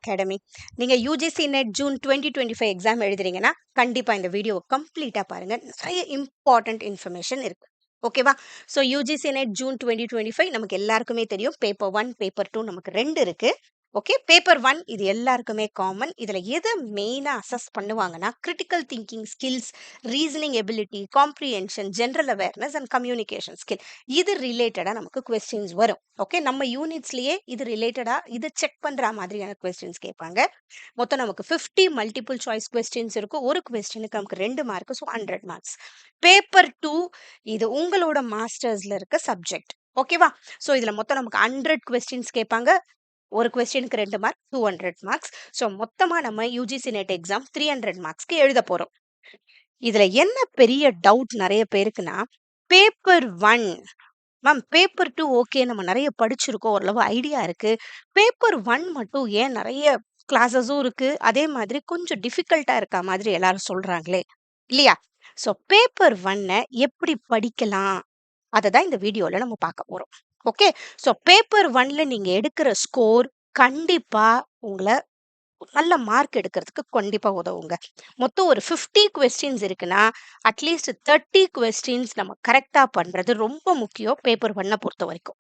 Academy. நீங்க UGC net June 2025 exam எழுதுறீங்கன்னா கண்டிப்பா இந்த வீடியோவை கம்ப்ளீட்டா பாருங்க. நிறைய இம்பார்ட்டன்ட் இன்ஃபர்மேஷன் இருக்கு. ஓகேவா? ஸோ யுஜிசி நெட் ஜூன் 2025 நமக்கு எல்லாருக்குமே தெரியும். பேப்பர் 1, பேப்பர் 2 நமக்கு 2 இருக்கு. ஓகே, பேப்பர் 1 இது எல்லாருக்குமே காமன். இதுல எதை மெயினா அசஸ் பண்ணுவாங்கன்னா critical thinking skills, reasoning ability, comprehension, general awareness and communication skill. இது ரிலேட்டடா நமக்கு கொஸ்டின்ஸ் வரும். ஓகே, நம்ம யூனிட்ஸ்லயே இது ரிலேட்டடா இது செக் பண்ற மாதிரியான கொஸ்டின்ஸ் கேட்பாங்க. மொத்தம் நமக்கு 50 மல்டிபிள் சாய்ஸ் கொஸ்டின்ஸ் இருக்கும். ஒரு கொஸ்டினுக்கு நமக்கு 2 மார்க், ஸோ 100 மார்க்ஸ். பேப்பர் 2 இது உங்களோட மாஸ்டர்ஸ்ல இருக்க சப்ஜெக்ட். ஓகேவா? ஸோ இதுல மொத்தம் நமக்கு 100 கொஸ்டின்ஸ் கேட்பாங்க. ஒரு கொஸ்டினுக்கு 2 மார்க், 200 மார்க்ஸ். ஸோ மொத்தமா நம்ம யுஜிசி நெட் எக்ஸாம் 300 மார்க்ஸ்க்கு எழுத போறோம். இதுல என்ன பெரிய டவுட் நிறைய பேருக்குன்னா, பேப்பர் 1 மேம் பேப்பர் 2 ஓகே, நம்ம நிறைய படிச்சிருக்கோம், ஓரளவு ஐடியா இருக்கு. பேப்பர் 1 மட்டும் ஏன் நிறைய கிளாஸஸும் இருக்கு, அதே மாதிரி கொஞ்சம் டிஃபிகல்ட்டா இருக்கா மாதிரி எல்லாரும் சொல்றாங்களே இல்லையா? ஸோ பேப்பர் 1 எப்படி படிக்கலாம் அதை தான் இந்த வீடியோல நம்ம பார்க்க போறோம். ஓகே, ஸோ பேப்பர் 1ல நீங்க எடுக்கிற ஸ்கோர் கண்டிப்பா உங்களை நல்ல மார்க் எடுக்கிறதுக்கு கண்டிப்பா உதவுங்க. மொத்தம் ஒரு 50 கொஸ்டின்ஸ் இருக்குன்னா அட்லீஸ்ட் 30 கொஸ்டின்ஸ் நம்ம கரெக்டா பண்றது ரொம்ப முக்கியம் பேப்பர் 1 பொறுத்த வரைக்கும்.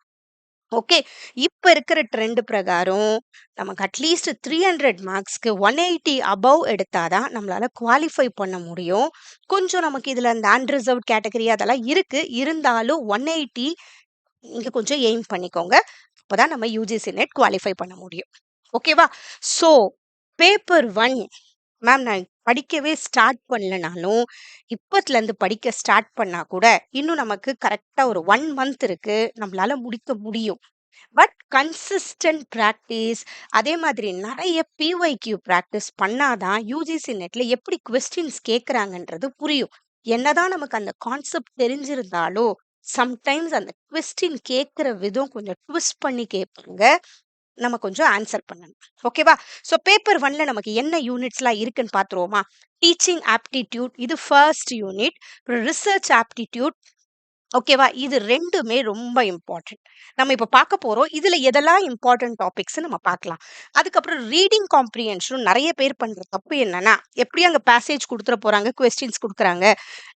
ஓகே, இப்ப இருக்கிற ட்ரெண்ட் பிரகாரம் நமக்கு அட்லீஸ்ட் 300 மார்க்ஸ்க்கு 180 அபவ் எடுத்தாதான் நம்மளால குவாலிஃபை பண்ண முடியும். கொஞ்சம் நமக்கு இதுல அந்த அன்ரிசர்வ்ட் கேட்டகரி அதெல்லாம் இருக்கு, இருந்தாலும் 180 நீங்க கொஞ்சம் எய்ம் பண்ணிக்கோங்க. அப்பதான் நம்ம யுஜிசி நெட் குவாலிஃபை பண்ண முடியும். ஓகேவா? ஸோ பேப்பர் 1 மேம் நான் படிக்கவே ஸ்டார்ட் பண்ணலனாலும் இப்பத்துல இருந்து படிக்க ஸ்டார்ட் பண்ணா கூட இன்னும் நமக்கு கரெக்டா ஒரு 1 மந்த் இருக்கு, நம்மளால முடிக்க முடியும். பட் கன்சிஸ்டன்ட் ப்ராக்டிஸ், அதே மாதிரி நிறைய பிஒய்க்யூ ப்ராக்டிஸ் பண்ணாதான் யூஜிசி நெட்ல எப்படி கொஸ்டின்ஸ் கேட்குறாங்கன்றது புரியும். என்னதான் நமக்கு அந்த கான்செப்ட் தெரிஞ்சிருந்தாலோ சம்டைம்ஸ் அந்த கொஸ்டின் கேட்குற விதம் கொஞ்சம் ட்விஸ்ட் பண்ணி கேட்பாங்க, நம்ம கொஞ்சம் ஆன்சர் பண்ணணும். ஓகேவா? ஸோ பேப்பர் 1ல நமக்கு என்ன யூனிட்ஸ்லாம் இருக்குன்னு பார்த்துருவோமா? டீச்சிங் ஆப்டிடியூட் இது ஃபர்ஸ்ட் யூனிட். Research aptitude. ஓகேவா? இது 2மே ரொம்ப இம்பார்ட்டன்ட். நம்ம இப்ப பார்க்க போறோம். இதுல எதெல்லாம் இம்பார்ட்டன்ட் டாபிக்ஸ் நம்ம பார்க்கலாம். அதுக்கப்புறம் ரீடிங் காம்ப்ரிஹென்ஷன் நிறைய பேர் பண்ற தப்பு என்னன்னா, எப்படி அங்க பேசேஜ் கொடுத்துற போறாங்க, கொஸ்டின்ஸ் கொடுக்குறாங்க,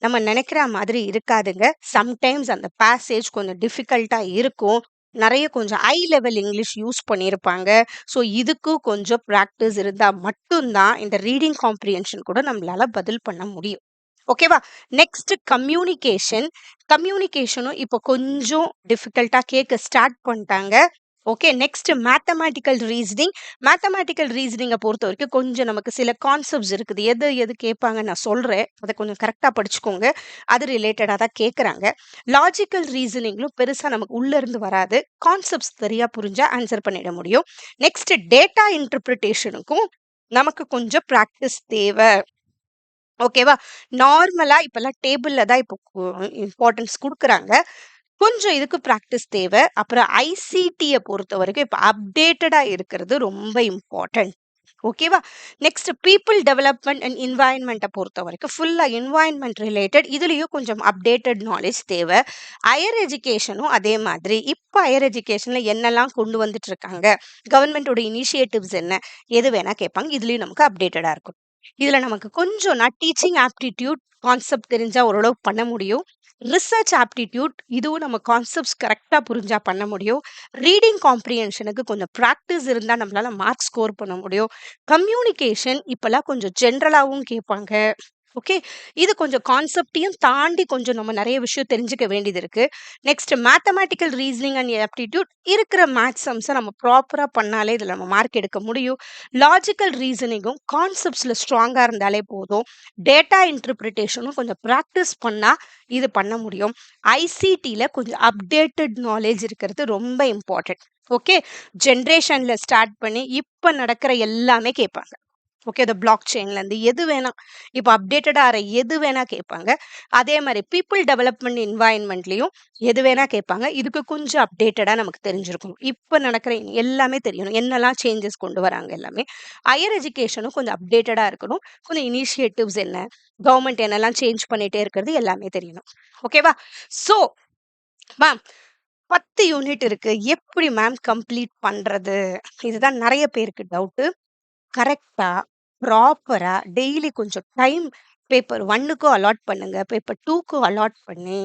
நம்ம நினைக்கிற மாதிரி இருக்காதுங்க. சம்டைம்ஸ் அந்த பேசேஜ் கொஞ்சம் டிஃபிகல்ட்டா இருக்கும். நிறைய கொஞ்சம் ஹை லெவல் இங்கிலீஷ் யூஸ் பண்ணியிருப்பாங்க. ஸோ இதுக்கும் கொஞ்சம் ப்ராக்டிஸ் இருந்தா மட்டும்தான் இந்த ரீடிங் காம்ப்ரிஹென்ஷன் கூட நம்மளால பதில் பண்ண முடியும். ஓகேவா? Next communication. கம்யூனிகேஷனும் இப்போ கொஞ்சம் டிஃபிகல்ட்டா கேட்க ஸ்டார்ட் பண்ணிட்டாங்க. Okay, next mathematical reasoning. Mathematical ரீசனிங்கை பொறுத்த வரைக்கும் கொஞ்சம் நமக்கு சில கான்செப்ட்ஸ் இருக்குது. எது எது கேட்பாங்க நான் சொல்றேன், அதை கொஞ்சம் கரெக்டாக படிச்சுக்கோங்க. அது ரிலேட்டடாக தான் கேட்குறாங்க. லாஜிக்கல் ரீசனிங்லும் பெருசாக நமக்கு உள்ள இருந்து வராது. கான்செப்ட்ஸ் சரியா புரிஞ்சா ஆன்சர் பண்ணிட முடியும். நெக்ஸ்ட் டேட்டா இன்டர்பிரிட்டேஷனுக்கும் நமக்கு கொஞ்சம் ப்ராக்டிஸ் தேவை. ஓகேவா? நார்மலா இப்பெல்லாம் டேபிள்ல தான் இப்போ இம்பார்ட்டன்ஸ் குடுக்குறாங்க. கொஞ்சம் இதுக்கு ப்ராக்டிஸ் தேவை. அப்புறம் ஐசிடிய பொறுத்த வரைக்கும் இப்போ அப்டேட்டடா இருக்கிறது ரொம்ப இம்பார்ட்டன்ட். ஓகேவா? நெக்ஸ்ட் பீப்பிள் டெவலப்மெண்ட் அண்ட் என்வாயன்மெண்ட்டை பொறுத்த வரைக்கும் ஃபுல்லா என்வாயன்மெண்ட் ரிலேட்டட். இதுலயும் கொஞ்சம் அப்டேட்டட் நாலேஜ் தேவை. ஹையர் எஜுகேஷனும் அதே மாதிரி. இப்போ ஹையர் எஜுகேஷன்ல என்னெல்லாம் கொண்டு வந்துட்டு இருக்காங்க, கவர்மெண்டோட இனிஷியேட்டிவ்ஸ் என்ன, எது வேணா கேட்பாங்க. இதுலயும் நமக்கு அப்டேட்டடா இருக்கும். இதுல நமக்கு கொஞ்சம் நான் டீச்சிங் ஆப்டிடியூட் கான்செப்ட் தெரிஞ்சா ஓரளவு பண்ண முடியும். ரிசர்ச் ஆப்டிடியூட் இதுவும் நம்ம கான்செப்ட்ஸ் கரெக்டா புரிஞ்சா பண்ண முடியும். ரீடிங் காம்ப்ரிஹென்ஷனுக்கு கொஞ்சம் ப்ராக்டிஸ் இருந்தா நம்மளால மார்க் ஸ்கோர் பண்ண முடியும். கம்யூனிகேஷன் இப்பெல்லாம் கொஞ்சம் ஜென்ரலாவும் கேட்பாங்க. ஓகே, இது கொஞ்சம் கான்செப்டையும் தாண்டி கொஞ்சம் நம்ம நிறைய விஷயம் தெரிஞ்சுக்க வேண்டியது இருக்கு. Next mathematical reasoning and aptitude இருக்கிற மேத்ஸ் சம்ஸை நம்ம ப்ராப்பரா பண்ணாலே இதுல நம்ம மார்க் எடுக்க முடியும். லாஜிக்கல் ரீசனிங்கும் கான்செப்ட்ஸ்ல ஸ்ட்ராங்கா இருந்தாலே போதும். டேட்டா இன்டர்பிரிட்டேஷனும் கொஞ்சம் ப்ராக்டிஸ் பண்ணா இது பண்ண முடியும். ஐசிடில கொஞ்சம் அப்டேட்டட் நாலேஜ் இருக்கிறது ரொம்ப இம்பார்ட்டன்ட். ஓகே, ஜென்ரேஷன்ல ஸ்டார்ட் பண்ணி இப்ப நடக்கிற எல்லாமே கேட்பாங்க. ஓகே, இந்த பிளாக் செயின்ல இருந்து எது வேணா இப்போ அப்டேட்டடா ஆற எது வேணா கேட்பாங்க. அதே மாதிரி பீப்புள் டெவலப்மெண்ட் என்வாயன்மெண்ட்லயும் எது வேணா கேட்பாங்க. இதுக்கு கொஞ்சம் அப்டேட்டடா நமக்கு தெரிஞ்சிருக்கும். இப்ப நடக்கிற எல்லாமே தெரியணும், என்னெல்லாம் சேஞ்சஸ் கொண்டு வராங்க எல்லாமே. ஹையர் எஜுகேஷனும் கொஞ்சம் அப்டேட்டடா இருக்கணும். கொஞ்சம் இனிஷியேட்டிவ்ஸ் என்ன, கவர்மெண்ட் என்னெல்லாம் சேஞ்ச் பண்ணிட்டே இருக்கிறது எல்லாமே தெரியணும். ஓகேவா? ஸோ மேம் 10 யூனிட் இருக்கு, எப்படி மேம் கம்ப்ளீட் பண்றது? இதுதான் நிறைய பேருக்கு டவுட். கரெக்ட்டா, ப்ராப்பரா டெய்லி கொஞ்சம் டைம் பேப்பர் 1க்கும் அலாட் பண்ணுங்க. பேப்பர் 2க்கும் அலாட் பண்ணி,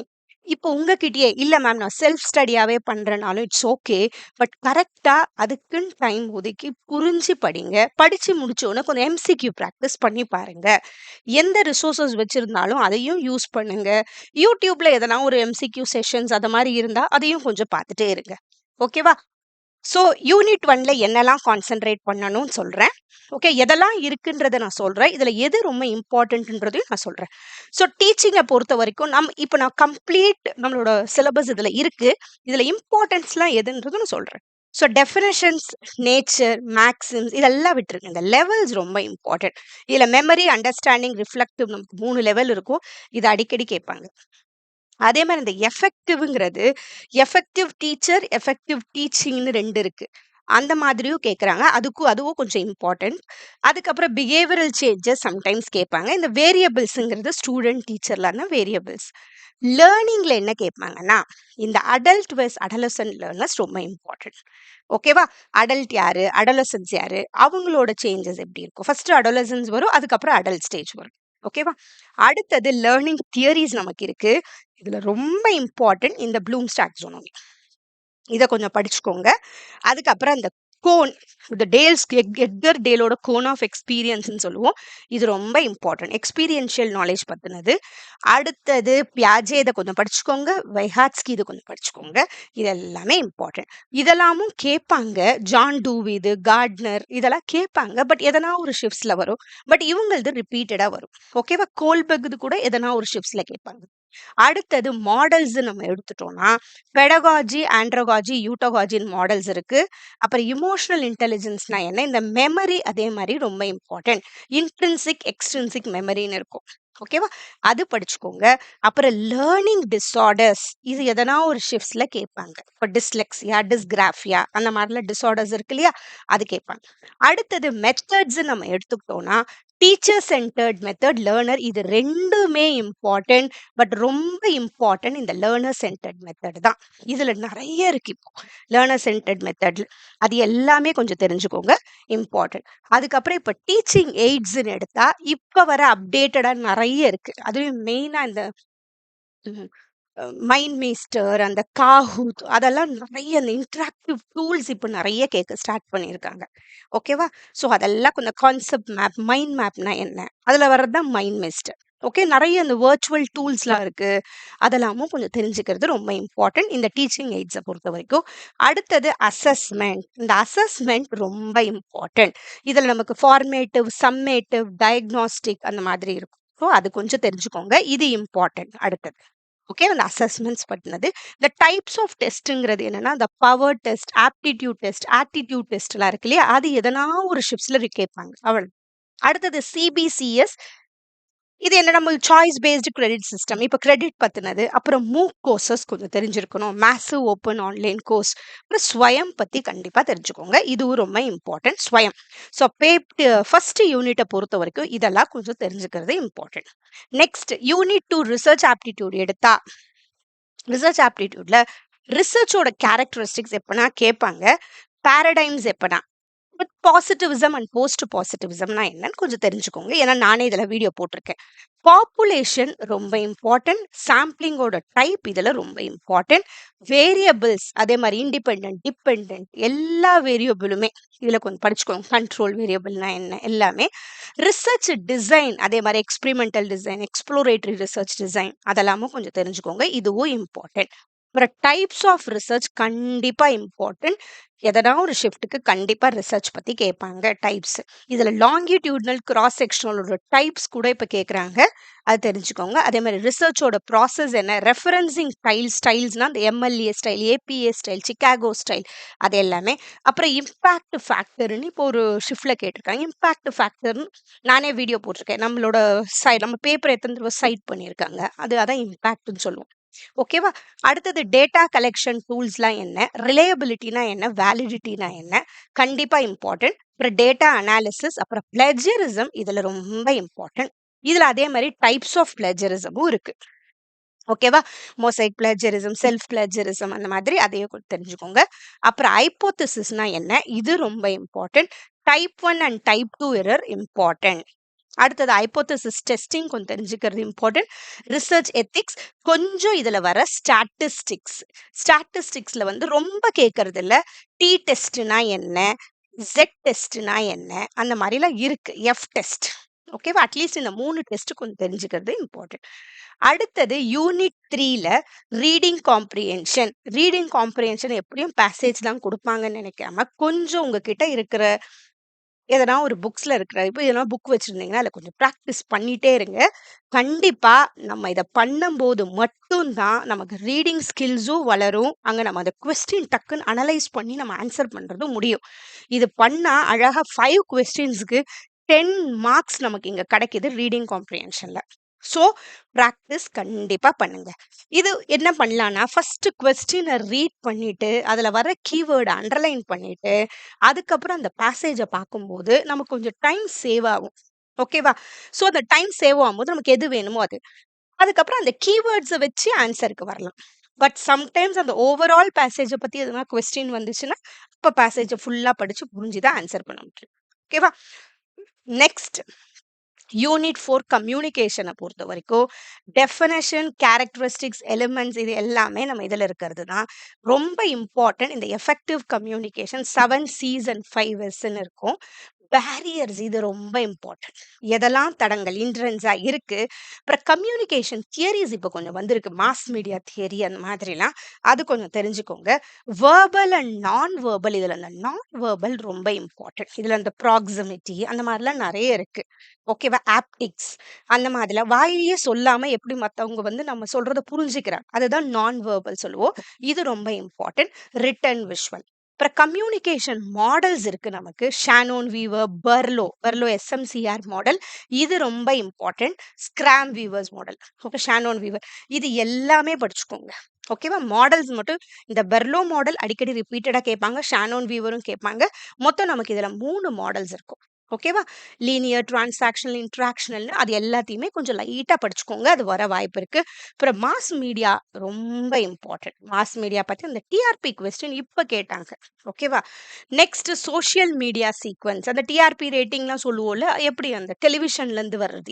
இப்போ உங்ககிட்டயே இல்ல மேம் நான் செல்ஃப் ஸ்டடியாவே பண்றேனாலும் இட்ஸ் ஓகே. பட் கரெக்ட்டா அதுக்குன்னு டைம் ஒதுக்கி புரிஞ்சு படிங்க. படிச்சு முடிச்ச உடனே கொஞ்சம் எம்சிக்யூ பிராக்டிஸ் பண்ணி பாருங்க. எந்த ரிசோர்ஸஸ் வச்சிருந்தாலும் அதையும் யூஸ் பண்ணுங்க. YouTubeல எதனா ஒரு எம்சிக்யூ செஷன்ஸ் அது மாரி இருந்தா அதையும் கொஞ்சம் பார்த்துட்டே இருங்க. ஓகேவா? ஸோ யூனிட் 1ல என்னலாம் கான்சன்ட்ரேட் பண்ணணும்னு சொல்றேன். ஓகே. எதெல்லாம் இருக்குன்றத நான் சொல்றேன். இதுல எது ரொம்ப இம்பார்ட்டன்ட்ன்றதையும் நான் சொல்றேன். ஸோ டீச்சிங்க பொறுத்தவரைக்கும் இப்ப நான் கம்ப்ளீட் நம்மளோட சிலபஸ் இதுல இருக்கு. இதுல இம்பார்ட்டன்ஸ்லாம் எதுன்றத நான் சொல்றேன். ஸோ டெஃபினிஷன்ஸ், நேச்சர், மேக்ஸிம்ஸ் இதெல்லாம் விட்டுருங்க. இந்த லெவல்ஸ் ரொம்ப இம்பார்ட்டன்ட். இதுல மெமரி, அண்டர்ஸ்டாண்டிங், ரிஃப்ளெக்டிவ் நமக்கு 3 லெவல் இருக்கும். இத அடிக்கடி கேட்பாங்க. அதே மாரி இந்த எஃபெக்டிவ்ங்கிறது, எஃபெக்டிவ் டீச்சர், எஃபெக்டிவ் டீச்சிங்ன்னு 2 இருக்கு. அந்த மாதிரியும் கேட்குறாங்க. அதுவும் கொஞ்சம் இம்பார்ட்டன்ட். அதுக்கப்புறம் பிஹேவியரல் சேஞ்சஸ் சம்டைம்ஸ் கேட்பாங்க. இந்த வேரியபிள்ஸ்ங்கிறது ஸ்டூடண்ட், டீச்சர்லான வேரியபிள்ஸ். லேர்னிங்ல என்ன கேட்பாங்கன்னா, இந்த அடல்ட் வெர்ஸ் அடாலசன்ட் லேர்னர்ஸ் ரொம்ப இம்பார்ட்டன்ட். ஓகேவா? அடல்ட் யாரு? அடாலசன்ஸ் யாரு? அவங்களோட சேஞ்சஸ் எப்படி இருக்கும்? ஃபர்ஸ்ட் அடாலசன்ஸ் வரும். அதுக்கப்புறம் அடல்ட் ஸ்டேஜ் வரும். ஓகேவா? அடுத்தது லேர்னிங் தியரீஸ் நமக்கு இருக்கு. இதுல ரொம்ப இம்பார்ட்டன்ட் இந்த ப்ளூம்ஸ் டாக்ஸானமி. இத கொஞ்சம் படிச்சுக்கோங்க. அதுக்கப்புறம் அந்த கோன், இந்த எட்கர் டேலோட கோன் ஆஃப் எக்ஸ்பீரியன்ஸ்ன்னு சொல்லுவோம். இது ரொம்ப இம்பார்ட்டன்ட். Experiential knowledge பத்தினது. அடுத்தது பியாஜே இத கொஞ்சம் படிச்சுக்கோங்க. வைஹாட்ஸ்கி இத கொஞ்சம் படிச்சுக்கோங்க. இது எல்லாமே இம்பார்ட்டன்ட். இதெல்லாமும் கேட்பாங்க. ஜான் டூவிது, கார்ட்னர் இதெல்லாம் கேட்பாங்க. பட் எதனா ஒரு ஷிஃப்ட்ஸ்ல வரும். பட் இவங்களது ரிப்பீட்டடா வரும். ஓகேவா? கோல்பெக்து கூட எதனா ஒரு ஷிஃப்ட்ஸ்ல கேட்பாங்க. அடுத்தது மாடல்ஸ் நம்ம எடுத்துட்டோம்னா, பெடகாஜி, ஆண்ட்ரோகாஜி, யூட்டோகாஜின்னு மாடல்ஸ் இருக்கு. அப்புறம் இமோஷனல் இன்டெலிஜென்ஸ்னா என்ன? இந்த மெமரி அதே மாரி ரொம்ப இம்பார்ட்டன்ட். இன்ட்ரின்சிக், எக்ஸ்ட்ரின்சிக் மெமரின்னு இருக்கும். ஓகேவா? அது படிச்சுக்கோங்க. அப்புறம் லேர்னிங் டிஸார்டர்ஸ் இது எதனா ஒரு ஷிஃப்ட்ஸ்ல கேட்பாங்க. இப்ப டிஸ்லெக்ஸியா, டிஸ்கிராஃபியா அந்த மாரிலாம் டிஸார்டர்ஸ் இருக்கு இல்லையா? அது கேட்பாங்க. அடுத்தது மெத்தட்ஸ் நம்ம எடுத்துக்கிட்டோம்னா, டீச்சர் சென்டர்ட் மெத்தட், லேர்னர் இது 2மே இம்பார்ட்டன்ட். பட் ரொம்ப இம்பார்ட்டன்ட் இந்த லேர்னர் சென்டர்ட் மெத்தட் தான். இதுல நெறைய இருக்கு இப்போ. லேர்னர் சென்டர்ட் மெத்தட்ல. அது எல்லாமே கொஞ்சம் தெரிஞ்சுக்கோங்க. இம்பார்ட்டன்ட். அதுக்கப்புறம் இப்ப டீச்சிங் எய்ட்ஸ்ன்னு எடுத்தா, இப்ப வர அப்டேட்டடா நெறைய இருக்கு. அதுவும் மெயினா இந்த மைண்ட் மீஸ்டர், அந்த காஹூத் அதெல்லாம் நெறைய இந்த இன்டராக்டிவ் டூல்ஸ் இப்ப நெறைய கேட்க ஸ்டார்ட் பண்ணியிருக்காங்க. ஓகேவா? ஸோ அதெல்லாம் கொஞ்சம் கான்செப்ட் மேப், மைண்ட் மேப்னா என்ன? அதுல வர்றது தான் மைண்ட் மிஸ்டர். ஓகே. நெறைய இந்த வர்ச்சுவல் டூல்ஸ்லாம் இருக்கு. அதெல்லாமும் கொஞ்சம் தெரிஞ்சுக்கிறது ரொம்ப இம்பார்ட்டன்ட். இந்த டீச்சிங் எய்ட்ஸ பொறுத்தவரைக்கும். அடுத்தது அசஸ்மென்ட். இந்த அசஸ்மென்ட் ரொம்ப இம்பார்ட்டன்ட். இதுல நமக்கு ஃபார்மேட்டிவ், சம்மேட்டிவ், டயக்னாஸ்டிக் அந்த மாதிரி இருக்கும். ஸோ அது கொஞ்சம் தெரிஞ்சுக்கோங்க. இது இம்பார்ட்டன்ட் அடுத்தது. ஓகே. அந்த அசஸ்மெண்ட்ஸ் பத்தினது. இந்த டைப்ஸ் ஆஃப் டெஸ்ட்ங்கிறது என்னன்னா, இந்த power test, aptitude test, attitude டெஸ்ட்லாம் இருக்கு இல்லையா? அது எதனா ஒரு ஷிஃப்ட்ஸ்ல கேட்பாங்க. அடுத்தது சிபிசிஎஸ். இது என்ன நம்ம சாய்ஸ் பேஸ்டு கிரெடிட் சிஸ்டம். இப்ப கிரெடிட் பத்தினது. அப்புறம் மூக் கோர்சஸ் கொஞ்சம் தெரிஞ்சிருக்கணும். Massive open online course. அப்புறம் ஸ்வயம் பத்தி கண்டிப்பா தெரிஞ்சுக்கோங்க. இதுவும் ரொம்ப இம்பார்ட்டன்ட். ஸ்வயம். ஸோ ஃபர்ஸ்ட் யூனிட்ட பொறுத்தவரைக்கும் இதெல்லாம் கொஞ்சம் தெரிஞ்சுக்கிறது important. Next unit 2 research aptitude எடுத்தா, ரிசர்ச் ஆப்டிட்யூட்ல ரிசர்ச்சோட கேரக்டரிஸ்டிக்ஸ் எப்பனா கேட்பாங்க. பாரடைம்ஸ் எப்பனா பாசிட்டிவிசம் அண்ட் போஸ்ட் பாசிட்டிவிசம்னா என்னன்னு கொஞ்சம் தெரிஞ்சுக்கோங்க. ஏன்னா நானே இதுல வீடியோ போட்டிருக்கேன். பாப்புலேஷன் ரொம்ப இம்பார்ட்டன்ட். சாம்பிளிங்கோட டைப் இதுல ரொம்ப இம்பார்ட்டன்ட். வேரியபிள்ஸ் அதே மாதிரி இண்டிபெண்டன்ட், டிபெண்டன்ட் எல்லா வேரியபிளுமே இதுல கொஞ்சம் படிச்சுக்கோங்க. கண்ட்ரோல் வேரியபிள்னா என்ன எல்லாமே. ரிசர்ச் டிசைன் அதே மாதிரி experimental design, exploratory research design அதெல்லாமும் கொஞ்சம் தெரிஞ்சுக்கோங்க. இதுவும் இம்பார்ட்டன்ட். அப்புறம் டைப்ஸ் ஆஃப் ரிசர்ச் கண்டிப்பா இம்பார்ட்டன்ட். எதனா ஒரு ஷிஃப்ட்டுக்கு கண்டிப்பா ரிசர்ச் பத்தி கேட்பாங்க. டைப்ஸ் இதுல லாங்கிடியூட்னல், கிராஸ் செக்ஷனலோட டைப்ஸ் கூட இப்ப கேக்குறாங்க. அது தெரிஞ்சுக்கோங்க. அதே மாதிரி ரிசர்ச்சோட ப்ராசஸ் என்ன, ரெஃபரன்சிங் ஸ்டைல்ஸ்னா இந்த MLA style, ABA style, Chicago style அது எல்லாமே. அப்புறம் இம்பாக்ட் ஃபேக்டர்னு இப்போ ஒரு ஷிஃப்ட்ல கேட்டிருக்காங்க. இம்பாக்ட் ஃபேக்டர்னு நானே வீடியோ போட்டிருக்கேன். நம்மளோட நம்ம பேப்பர் எத்தனை தடவை சைட் பண்ணியிருக்காங்க. அதான் இம்பாக்ட்னு சொல்லுவோம். ஓகேவா? அடுத்தது டேட்டா கலெக்ஷன் டூல்ஸ்லாம் என்ன, ரிலையபிலிட்டினா என்ன, வேலிடிட்டினா என்ன கண்டிப்பா இம்பார்ட்டன்ட். அப்புறம் டேட்டா அனாலிசிஸ், அப்புறம் பிளஜரிசம் இதுல ரொம்ப இம்பார்ட்டன்ட். இதுல அதே மாதிரி டைப்ஸ் ஆஃப் பிளஜரிசமும் இருக்கு. ஓகேவா? மொசைக் பிளஜரிசம், செல்ஃப் பிளஜரிசம் அந்த மாதிரி அதையும் தெரிஞ்சுக்கோங்க. அப்புறம் ஹைப்போதசிஸ்னா என்ன, இது ரொம்ப important. Type 1 and type 2 error important. அடுத்தது ஹைப்போதசிஸ் டெஸ்டிங் கொஞ்சம் தெரிஞ்சுக்கிறது இம்பார்ட்டன்ட். ரிசர்ச் எத்திக்ஸ், கொஞ்சம் இதுல வர ஸ்டாட்டிஸ்டிக்ஸ்ல வந்து ரொம்ப கேட்கறது இல்ல. டி டெஸ்ட்னா என்ன, ஜெட் டெஸ்ட்னா என்ன, அந்த மாதிரிலாம் இருக்கு. எஃப் டெஸ்ட், ஓகேவா? அட்லீஸ்ட் இந்த 3 டெஸ்ட் கொஞ்சம் தெரிஞ்சுக்கிறது இம்பார்ட்டன்ட். அடுத்தது யூனிட் 3ல ரீடிங் காம்ப்ரிஹென்ஷன் எப்படியும் பேசேஜ் தான் கொடுப்பாங்கன்னு நினைக்காம, கொஞ்சம் உங்ககிட்ட இருக்கிற எதனா ஒரு புக்ஸ்ல இருக்கிற இப்போ எதனா புக் வச்சிருந்தீங்கன்னா அதில் கொஞ்சம் ப்ராக்டிஸ் பண்ணிட்டே இருங்க. கண்டிப்பா நம்ம இதை பண்ணும்போது மட்டும்தான் நமக்கு ரீடிங் ஸ்கில்ஸும் வளரும். அங்க நம்ம அந்த கொஸ்டின் டக்குன்னு அனலைஸ் பண்ணி நம்ம ஆன்சர் பண்றதும் முடியும். இது பண்ணா அழகா 5 கொஸ்டின்ஸ்க்கு 10 மார்க்ஸ் நமக்கு இங்க கிடைக்குது ரீடிங் காம்ப்ரிஹென்ஷன்ல. ஸோ ப்ராக்டிஸ் கண்டிப்பா பண்ணுங்க. இது என்ன பண்ணலாம்னா, ஃபர்ஸ்ட் கொஸ்டினை ரீட் பண்ணிட்டு அதுல வர கீவேர்டை அண்டர்லைன் பண்ணிட்டு அதுக்கப்புறம் அந்த பேசேஜை பார்க்கும்போது நமக்கு கொஞ்சம் டைம் சேவ் ஆகும். ஓகேவா? ஸோ அந்த டைம் சேவ் ஆகும்போது நமக்கு எது வேணுமோ அது. அதுக்கப்புறம் அந்த கீவேர்ட்ஸை வச்சு ஆன்சருக்கு வரலாம். பட் சம்டைம்ஸ் அந்த ஓவரால் பேசேஜை பத்தி எதுனா கொஸ்டின் வந்துச்சுன்னா இப்போ பேசேஜை ஃபுல்லா படிச்சு புரிஞ்சுதான் ஆன்சர் பண்ண முடியும். ஓகேவா? நெக்ஸ்ட் யூனிட் 4 கம்யூனிகேஷனை பொறுத்த வரைக்கும் டெஃபினேஷன், கேரக்டரிஸ்டிக்ஸ், எலிமெண்ட்ஸ் இது எல்லாமே நம்ம இதில் இருக்கிறது தான் ரொம்ப இம்பார்ட்டன்ட். இந்த எஃபெக்டிவ் கம்யூனிகேஷன் 7 C's and 5 Sன்னு இருக்கும். பேரியர்ஸ் இது ரொம்ப இம்பார்ட்டன்ட். எதெல்லாம் தடங்கள் இன்ட்ரன்ஸா இருக்கு. அப்புறம் கம்யூனிகேஷன் தியரிஸ் இப்போ கொஞ்சம் வந்திருக்கு, மாஸ் மீடியா தியரி அந்த மாதிரிலாம், அது கொஞ்சம் தெரிஞ்சுக்கோங்க. வேர்பல் அண்ட் நான் வேர்பல், இதுல அந்த நான் வேர்பல் ரொம்ப இம்பார்ட்டன்ட். இதுல அந்த ப்ராக்சிமிட்டி அந்த மாதிரிலாம் நிறைய இருக்கு. ஓகேவா? ஆப்டிக்ஸ் அந்த மாதிரிலாம் வாயிலேயே சொல்லாம எப்படி மற்றவங்க வந்து நம்ம சொல்றத புரிஞ்சுக்கிறாங்க, அதுதான் நான் வேர்பல் சொல்லுவோம். இது ரொம்ப இம்பார்ட்டன்ட். Written, visual. அப்புறம் கம்யூனிகேஷன் மாடல்ஸ் இருக்கு நமக்கு. Shannon Weaver, Berlo SMCR model, இது ரொம்ப important. Schramm Weaver's model, okay, Shannon Weaver, இது எல்லாமே படிச்சுக்கோங்க. ஓகேவா? மாடல்ஸ் மட்டும் இந்த பெர்லோ மாடல் அடிக்கடி ரிப்பீட்டடா கேட்பாங்க, ஷானோன் வீவரும் கேட்பாங்க. மொத்தம் நமக்கு இதுல 3 மாடல்ஸ் இருக்கும். ஓகேவா? லீனியர், டிரான்சாக்ஷனல், இன்ட்ராக்ஷனல், அது எல்லாத்தையுமே கொஞ்சம் லைட்டா படிச்சுக்கோங்க, அது வர வாய்ப்பு இருக்கு. அப்புறம் மாஸ் மீடியா ரொம்ப இம்பார்ட்டன்ட். மாஸ் மீடியா பத்தி அந்த டிஆர்பி கொஸ்டின் இப்ப கேட்டாங்க. ஓகேவா? நெக்ஸ்ட் சோஷியல் மீடியா சீக்வன்ஸ், அந்த டிஆர்பி ரேட்டிங்லாம் சொல்லுவோம்ல, எப்படி அந்த டெலிவிஷன்ல இருந்து வர்றது,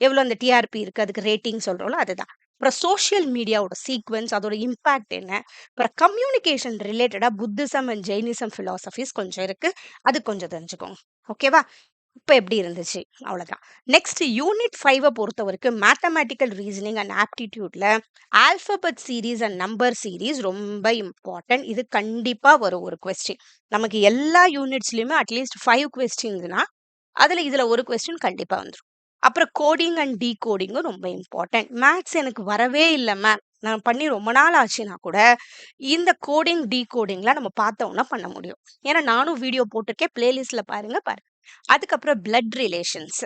எவ்வளோ அந்த டிஆர்பி இருக்கு அதுக்கு ரேட்டிங் சொல்றோம்ல, அதுதான். அப்புறம் சோஷியல் மீடியாவோட சீக்வன்ஸ், அதோட இம்பாக்ட் என்ன. அப்புறம் கம்யூனிகேஷன் ரிலேட்டடா புத்திசம் அண்ட் ஜெயினிசம் பிலாசபிஸ் கொஞ்சம் இருக்கு, அது கொஞ்சம் தெரிஞ்சுக்கோங்க. ஓகேவா? இப்ப எப்படி இருந்துச்சு, அவ்வளவுதான். நெக்ஸ்ட் யூனிட் 5 பொறுத்த வரைக்கும் மேத்தமேட்டிக்கல் ரீசனிங் அண்ட் ஆப்டிடியூட்ல alphabet series and number series ரொம்ப இம்பார்ட்டன்ட். இது கண்டிப்பா வரும் ஒரு கொஸ்டின். நமக்கு எல்லா யூனிட்ஸ்லயுமே அட்லீஸ்ட் 5 கொஸ்டின்ஸ்னா அதுல இதுல ஒரு கொஸ்டின் கண்டிப்பா வந்துடும். அப்புறம் கோடிங் அண்ட் டீகோடிங்கும் ரொம்ப இம்பார்ட்டன்ட். மேத்ஸ் எனக்கு வரவே இல்லை மேம், நான் பண்ணி ரொம்ப நாள் ஆச்சுன்னா கூட இந்த கோடிங் டீகோடிங்லாம் நம்ம பார்த்தோம்னா பண்ண முடியும். ஏன்னா நானும் வீடியோ போட்டிருக்கேன், பிளேலிஸ்ட்ல பாருங்க. அதுக்கப்புறம் பிளட் ரிலேஷன்ஸ்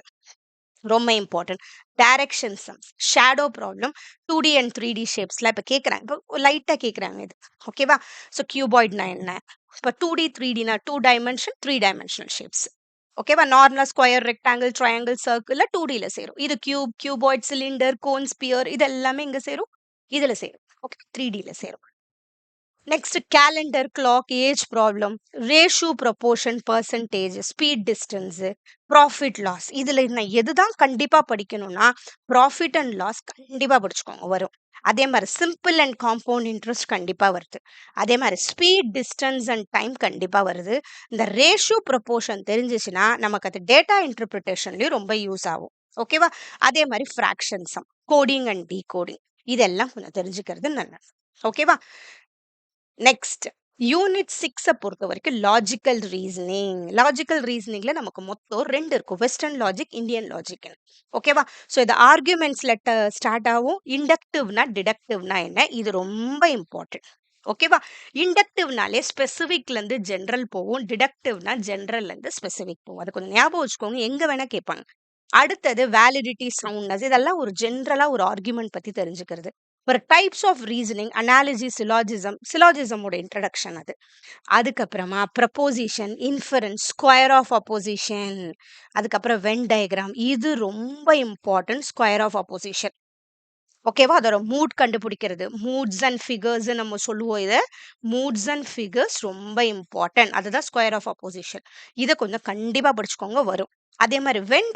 ரொம்ப important. Direction sums, shadow problem, 2D and 3D ஷேப்ஸ்லாம் இப்போ கேட்குறாங்க, இப்போ லைட்டாக கேட்குறாங்க இது. ஓகேவா? ஸோ கியூபாய்ட்னா என்ன, இப்போ 2D 3Dனா 2 டைமென்ஷன் 3 டைமென்ஷனல் ஷேப்ஸ். ஓகேவா? நார்மலாக ஸ்கொயர், ரெக்டாங்கிள், ட்ரையாங்கிள், சர்க்கிள் 2Dல சேரும். இது கியூபாய்ட், சிலிண்டர், கோன், ஸ்பியர், இது எல்லாமே இங்கே சேரும், இதில் சேரும். ஓகே, 3Dல சேரும். Next calendar, clock, age problem, ratio, proportion, percentage, speed, distance, profit loss. இதுல நான் எதுதான் கண்டிப்பா படிக்கணும்னா ப்ராஃபிட் அண்ட் லாஸ் கண்டிப்பா படிச்சுக்கோங்க, வரும். அதே மாதிரி சிம்பிள் அண்ட் காம்பவுண்ட் இன்ட்ரெஸ்ட் கண்டிப்பா வருது. அதே மாதிரி ஸ்பீட், டிஸ்டன்ஸ் அண்ட் டைம் கண்டிப்பா வருது. இந்த ரேஷியோ, ப்ரொபோர்ஷன் தெரிஞ்சிச்சுன்னா நமக்கு அது டேட்டா இன்டர்பிரிட்டேஷன்லயும் ரொம்ப யூஸ் ஆகும். ஓகேவா? அதே மாதிரி ஃப்ராக்ஷன்ஸ், கோடிங் அண்ட் டீகோடிங், இதெல்லாம் கொஞ்சம் தெரிஞ்சுக்கிறது நல்லது. ஓகேவா? நெக்ஸ்ட் யூனிட் 6 பொறுத்த வரைக்கும் லாஜிக்கல் ரீசனிங்ல நமக்கு மொத்தம் 2 இருக்கும், வெஸ்டர்ன் லாஜிக், இந்தியன் லாஜிக். ஓகேவா? ஸோ இது ஆர்குமெண்ட்ஸ்ல ஸ்டார்ட் ஆகும். இண்டக்டிவ்னா டிடக்டிவ்னா என்ன, இது ரொம்ப இம்பார்ட்டன்ட். ஓகேவா? இண்டக்டிவ்னாலே ஸ்பெசிபிக்ல இருந்து ஜென்ரல் போகும், டிடக்டிவ்னா ஜென்ரல்ல இருந்து ஸ்பெசிபிக் போகும். அது கொஞ்சம் ஞாபகம் வச்சுக்கோங்க, எங்க வேணா கேட்பாங்க. அடுத்தது வேலிடிட்டி, சவுண்ட்னஸ், இதெல்லாம் ஒரு ஜென்ரலா ஒரு ஆர்குமெண்ட் பத்தி தெரிஞ்சுக்கிறது. ஒரு டைப்ஸ் ஆஃப் ரீசனிங், அனாலஜி, சிலாஜிசமோட இன்ட்ரடக்ஷன் அது. அதுக்கப்புறமா proposition, inference, square of opposition, அதுக்கப்புறம் வென் டயக்ராம், இது ரொம்ப இம்பார்ட்டன்ட். ஸ்கொயர் ஆஃப் அப்போசிஷன், ஓகேவா? அதோட மூட் கண்டுபிடிக்கிறது. மூட்ஸ் அண்ட் ஃபிகர்ஸ் நம்ம சொல்லுவோம் இத. மூட்ஸ் அண்ட் ஃபிகர்ஸ் ரொம்ப இம்பார்ட்டன்ட். அதுதான் ஸ்கொயர் ஆஃப் அப்போசிஷன். இத கொஞ்சம் கண்டிப்பா படிச்சுக்கோங்க வரும். அதே மாரி வென்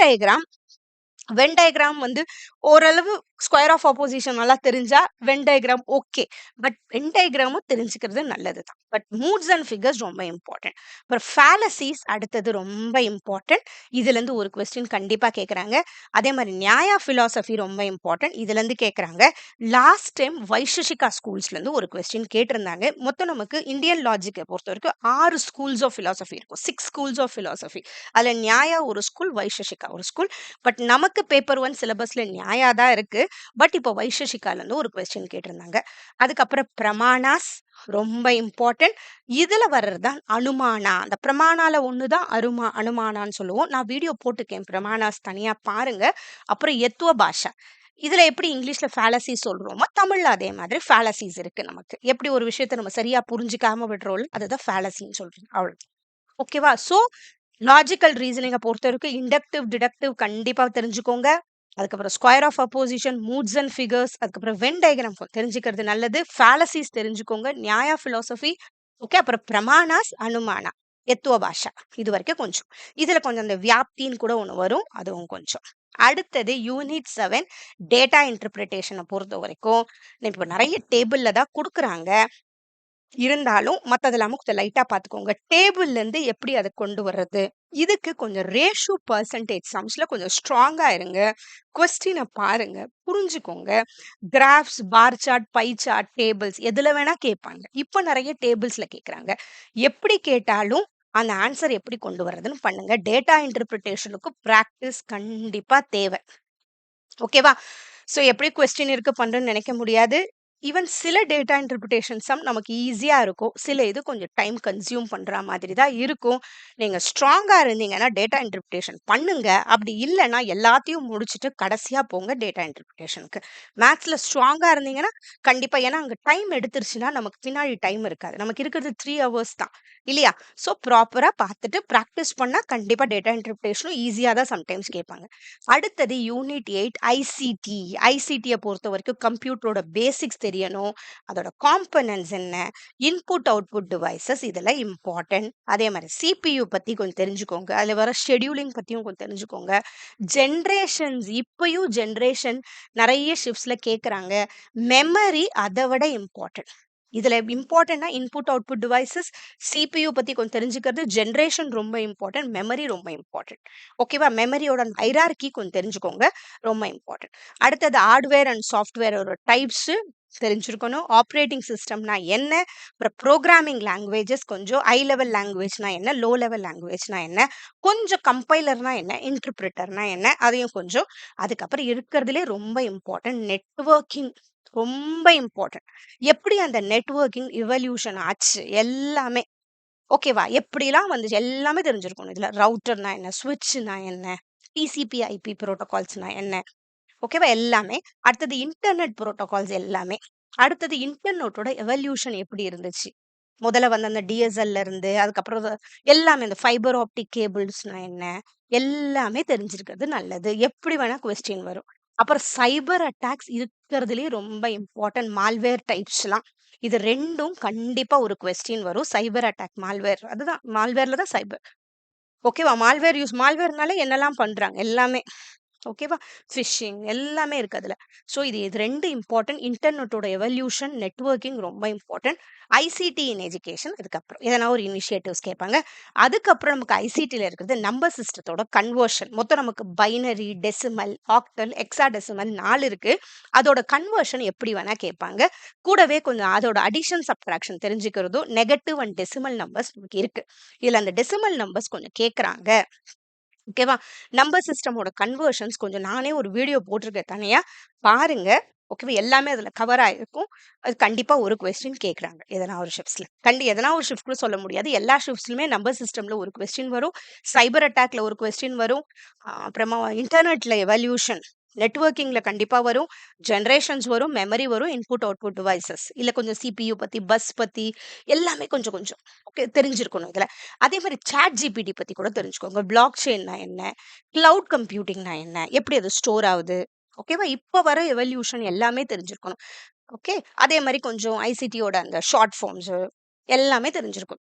டயகிராம் வந்து ஓரளவு ஸ்கொயர் ஆஃப் ஆப்போசிஷன் நல்லா தெரிஞ்சா Venn diagram okay. But Venn டயகிராமும் தெரிஞ்சுக்கிறது நல்லது தான். பட் மூட்ஸ் அண்ட் ஃபிகர்ஸ் ரொம்ப இம்பார்ட்டன்ட். அப்புறம் ஃபேலசிஸ் அடுத்தது ரொம்ப இம்பார்ட்டன்ட். இதுலேருந்து ஒரு கொஸ்டின் கண்டிப்பாக கேட்குறாங்க. அதே மாதிரி நியாயா ஃபிலாசபி ரொம்ப இம்பார்ட்டன்ட். இதுலேருந்து கேட்குறாங்க. லாஸ்ட் டைம் வைஷசிகா ஸ்கூல்ஸ்லேருந்து ஒரு கொஸ்டின் கேட்டிருந்தாங்க. மொத்தம் நமக்கு இந்தியன் லாஜிக்கை பொறுத்த வரைக்கும் 6 ஸ்கூல்ஸ் ஆஃப் ஃபிலாசபி இருக்கும். 6 ஸ்கூல்ஸ் ஆஃப் ஃபிலாசபி. அதில் நியாயா ஒரு ஸ்கூல், வைஷசிகா ஒரு ஸ்கூல். பட் நமக்கு பேப்பர் 1 சிலபஸ்ல நியாயா தான் இருக்கு. பட் இப்போ வைஷசிகால இருந்து ஒரு கொஸ்டின் கேட்டிருந்தாங்க. அதுக்கப்புறம் பிரமாணாஸ் ரொம்ப இம்பார்ட்டன்ட். இதுல வர்றதுதான் அனுமானா. அந்த பிரமாணால ஒண்ணுதான் அனுமானான்னு சொல்லுவோம். நான் வீடியோ போட்டுக்கேன் பிரமாணாஸ் தனியா பாருங்க. அப்புறம் எத்துவ பாஷா. இதுல எப்படி இங்கிலீஷ்ல ஃபேலசி சொல்றோமோ தமிழ்ல அதே மாதிரி ஃபேலசிஸ் இருக்கு நமக்கு. எப்படி ஒரு விஷயத்தை நம்ம சரியா புரிஞ்சுக்காம விடுறோம், அதுதான் ஃபேலசின்னு சொல்றோம். அவ்வளவு. ஓகேவா? சோ லாஜிக்கல் ரீசனிங்கை பொறுத்த வரைக்கும் இண்டக்டிவ் டிடக்டிவ் கண்டிப்பா தெரிஞ்சுக்கோங்க. அதுக்கப்புறம் square of opposition, moods and figures, அதுக்கப்புறம் வென் டயகிராம் தெரிஞ்சுக்கிறது நல்லது. ஃபேலசிஸ் தெரிஞ்சுக்கோங்க. Nyaya philosophy, okay. அப்புறம் பிரமாணாஸ், அனுமானா, எத்துவ பாஷா, இது வரைக்கும் கொஞ்சம். இதுல கொஞ்சம் அந்த வியாப்தின்னு கூட ஒன்று வரும், அதுவும் கொஞ்சம். அடுத்தது யூனிட் 7 டேட்டா இன்டர்பிரிட்டேஷனை பொறுத்த வரைக்கும் இப்போ நிறைய டேபிள்ல தான் கொடுக்குறாங்க. இருந்தாலும் மத்ததெல்லாமும் கொஞ்சம் லைட்டா பார்த்துக்கோங்க. டேபிள்ல இருந்து எப்படி அதை கொண்டு வர்றது, இதுக்கு கொஞ்சம் ரேஷியோ பர்சன்டேஜ் சம்ஸ்ல கொஞ்சம் ஸ்ட்ராங்கா இருங்க. கொஸ்டினை பாருங்க, புரிஞ்சுக்கோங்க. Graphs, bar chart, pie chart, tables எதுல வேணா கேட்பாங்க. இப்போ நிறைய டேபிள்ஸ்ல கேட்குறாங்க. எப்படி கேட்டாலும் அந்த ஆன்சர் எப்படி கொண்டு வர்றதுன்னு பண்ணுங்க. டேட்டா இன்டர்பிரிட்டேஷனுக்கு ப்ராக்டிஸ் கண்டிப்பா தேவை. ஓகேவா? ஸோ எப்படி கொஸ்டின் இருக்கு பண்றேன்னு நினைக்க முடியாது. ஈவன் சில டேட்டா இன்டர்பிரிட்டேஷன் சம் நமக்கு ஈஸியா இருக்கும். சில இது கொஞ்சம் டைம் கன்சியூம் பண்ற மாதிரி தான் இருக்கும். நீங்க ஸ்ட்ராங்கா இருந்தீங்கன்னா டேட்டா இன்டர்பிரிட்டேஷன் பண்ணுங்க. அப்படி இல்லைன்னா எல்லாத்தையும் முடிச்சுட்டு கடைசியா போங்க டேட்டா இன்டர்பிரிட்டேஷனுக்கு. மேத்ஸ்ல ஸ்ட்ராங்கா இருந்தீங்கன்னா கண்டிப்பா, ஏன்னா அங்க டைம் எடுத்துருச்சுன்னா நமக்கு பின்னாடி டைம் இருக்காது. நமக்கு இருக்கிறது 3 ஹவர்ஸ் தான் இல்லையா? ஸோ ப்ராப்பரா பார்த்துட்டு ப்ராக்டிஸ் பண்ணா கண்டிப்பா டேட்டா இன்டர்பிரிட்டேஷனும் ஈஸியா தான் சம்டைம்ஸ் கேட்பாங்க. அடுத்தது யூனிட் 8 ஐசிடி. ஐசிடியை பொறுத்த வரைக்கும் கம்ப்யூட்டரோட பேசிக்ஸ் தெரியணும். அதோட காம்பனன்ட்ஸ் என்ன, இன்புட் அவுட்புட் டிவைசஸ், இதெல்லாம் இம்பார்ட்டன்ட். அதே மாதிரி சிபியு பத்தி கொஞ்சம் தெரிஞ்சுக்கோங்க. அதுல வர ஷெடியூலிங் பத்தியும் கொஞ்சம் தெரிஞ்சுக்கோங்க. ஜென்ரேஷன்ஸ், இப்பயும் ஜென்ரேஷன் நிறைய ஷிஃப்ட்ஸ்ல கேட்குறாங்க. மெமரி அதை விட இம்பார்ட்டன்ட். இதுல இம்பார்ட்டன்ட்னா இன்புட் அவுட்புட் டிவைசஸ், சிபியு பத்தி கொஞ்சம் தெரிஞ்சுக்கிறது, ஜென்ரேஷன் ரொம்ப இம்பார்ட்டன்ட், மெமரி ரொம்ப இம்பார்ட்டன்ட். ஓகேவா? மெமரியோட ஹைரார்கி கொஞ்சம் தெரிஞ்சுக்கோங்க, ரொம்ப இம்பார்ட்டன்ட். அடுத்தது ஹார்ட்வேர் அண்ட் சாஃப்ட்வேரோட டைப்ஸ் தெரிஞ்சிருக்கணும். ஆப்ரேட்டிங் சிஸ்டம்னா என்ன, அப்புறம் ப்ரோக்ராமிங் லாங்குவேஜஸ், கொஞ்சம் ஹை லெவல் லாங்குவேஜ்னா என்ன, லோ லெவல் லாங்குவேஜ்னா என்ன, கொஞ்சம் கம்பைலர்னா என்ன, இன்டர்பிரிட்டர்னா என்ன, அதையும் கொஞ்சம். அதுக்கப்புறம் இருக்கிறதுலே ரொம்ப இம்பார்ட்டன்ட் நெட்வொர்க்கிங், ரொம்ப இம்பார்ட்டன்ட். எப்படி அந்த நெட்வொர்க்கிங் இவல்யூஷன் ஆச்சு எல்லாமே, ஓகேவா? எப்படிலாம் வந்துச்சு எல்லாமே தெரிஞ்சிருக்கணும். இதுல ரவுட்டர்னா என்ன, ஸ்விட்ச்னா என்ன, டிசிபி ஐபி புரோட்டோகால்ஸ்னா என்ன, ஓகேவா? எல்லாமே. அடுத்தது இன்டர்நெட் புரோட்டோகால்ஸ் எல்லாமே. அடுத்தது இன்டர்நெட்டோட எவல்யூஷன் எப்படி இருந்துச்சு, முதல்ல வந்து அந்த டிஎஸ்எல்ல இருந்து அதுக்கப்புறம் எல்லாமே இந்த ஃபைபர் ஆப்டிக் கேபிள்ஸ்னா என்ன, எல்லாமே தெரிஞ்சிருக்கிறது நல்லது. எப்படி வேணா கொஸ்டின் வரும். அப்புறம் சைபர் அட்டாக்ஸ் இருக்கிறதுலயே ரொம்ப இம்பார்ட்டன்ட். மால்வேர் டைப்ஸ்லாம், இது ரெண்டும் கண்டிப்பா ஒரு கொஸ்டின் வரும். சைபர் அட்டாக், மால்வேர், அதுதான் மால்வேர்ல தான் சைபர். ஓகேவா? மால்வேர்னால என்னெல்லாம் பண்றாங்க எல்லாமே. ஓகேவா? ஃபிஷிங் எல்லாமே இருக்கு அதுல. ஸோ இது 2 இம்பார்ட்டன்ட். இன்டர்நெட்டோட எவல்யூஷன், நெட்வொர்க்கிங் ரொம்ப இம்பார்ட்டன்ட். ஐசிடி இன் எஜுகேஷன், இதுக்கப்புறம் எதனா ஒரு இனிஷியேட்டிவ்ஸ் கேட்பாங்க. அதுக்கப்புறம் நமக்கு ஐசிடியில் இருக்கிறது நம்பர் சிஸ்டத்தோட கன்வர்ஷன். மொத்தம் நமக்கு பைனரி, டெசிமல், ஆக்டல், எக்ஸாடெசிமல் 4 இருக்கு. அதோட கன்வர்ஷன் எப்படி வேணா கேட்பாங்க. கூடவே கொஞ்சம் அதோட அடிஷன் சப்ட்ராக்ஷன் தெரிஞ்சுக்கிறதும், நெகட்டிவ் அண்ட் டெசிமல் நம்பர்ஸ் நமக்கு இருக்கு. இதுல அந்த டெசிமல் நம்பர்ஸ் கொஞ்சம் கேட்குறாங்க. ஓகேவா? நம்பர் சிஸ்டமோட கன்வர்ஷன்ஸ் கொஞ்சம் நானே ஒரு வீடியோ போட்டிருக்கேன் தனியா, பாருங்க. ஓகேவா? எல்லாமே அதுல கவர் ஆயிருக்கும். அது கண்டிப்பா ஒரு கொஸ்டின் கேட்குறாங்க எதனா ஒரு ஷிஃப்ட்ஸ்ல. எதனா ஒரு ஷிஃப்ட் கூட சொல்ல முடியாது. எல்லா ஷிஃப்ட்ஸ்லயுமே நம்பர் சிஸ்டம்ல ஒரு கொஸ்டின் வரும். சைபர் அட்டாக்ல ஒரு கொஸ்டின் வரும். அப்புறமா இன்டர்நெட்ல எவல்யூஷன், நெட்வொர்க்கிங்ல கண்டிப்பா வரும். ஜெனரேஷன்ஸ் வரும், மெமரி வரும், இன்புட் அவுட்புட் டிவைசஸ், இல்ல கொஞ்சம் சிபியு பத்தி, பஸ் பத்தி எல்லாமே கொஞ்சம் கொஞ்சம் ஓகே தெரிஞ்சிருக்கணும் இதுல. அதே மாதிரி சாட் ஜிபிடி பத்தி கூட தெரிஞ்சுக்கோங்க. பிளாக் செயின்னா என்ன, கிளவுட் கம்ப்யூட்டிங்னா என்ன, எப்படி அது ஸ்டோர் ஆகுது, ஓகேவா? இப்ப வர எவல்யூஷன் எல்லாமே தெரிஞ்சிருக்கணும். ஓகே. அதே மாரி கொஞ்சம் ஐசிடியோட அந்த ஷார்ட் ஃபார்ம்ஸ் எல்லாமே தெரிஞ்சிருக்கும்.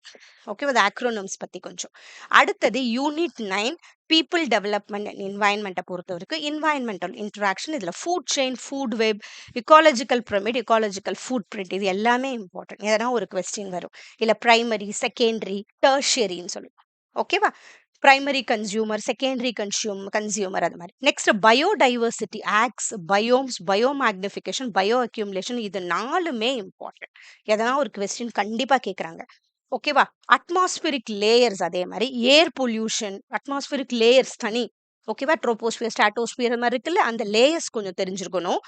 ஓகேவா? அந்த ஆக்ரோனிம்ஸ் பத்தி கொஞ்சம். அடுத்தது யூனிட் 9 பீப்பிள் டெவலப்மென்ட் அண்ட் என்வைரன்மென்ட்ட பொறுத்தவரைக்கும் என்வைரன்மென்டல் இன்டராக்ஷன் இதுல food chain, food web, ecological pyramid, ecological food print இது எல்லாமே இம்பார்ட்டன்ட். எதனா ஒரு கொஸ்டின் வரும். இல்ல பிரைமரி, செகண்டரி, டெர்ஷியரின்னு சொல்லுவோம். ஓகேவா? பிரைமரி கன்சியூமர், செகண்டரி கன்சியூமர் அது மாரி. Next biodiversity, acts, biomes, biomagnification, bio accumulation இது 4மே இம்பார்ட்டன்ட். எதனா ஒரு கொஸ்டின் கண்டிப்பா கேட்கறாங்க. ஓகேவா? அட்மாஸ்பியரிக் லேயர்ஸ் அதே மாரி, ஏர் பொல்யூஷன், அட்மாஸ்பியரிக் லேயர்ஸ் தனி. ஓகேவா? ட்ரோபோஸ்பியர், ஸ்ட்ராட்டோஸ்பியர் அது மாரி இருக்குல்ல, அந்த லேயர்ஸ் கொஞ்சம் தெரிஞ்சிருக்கணும்.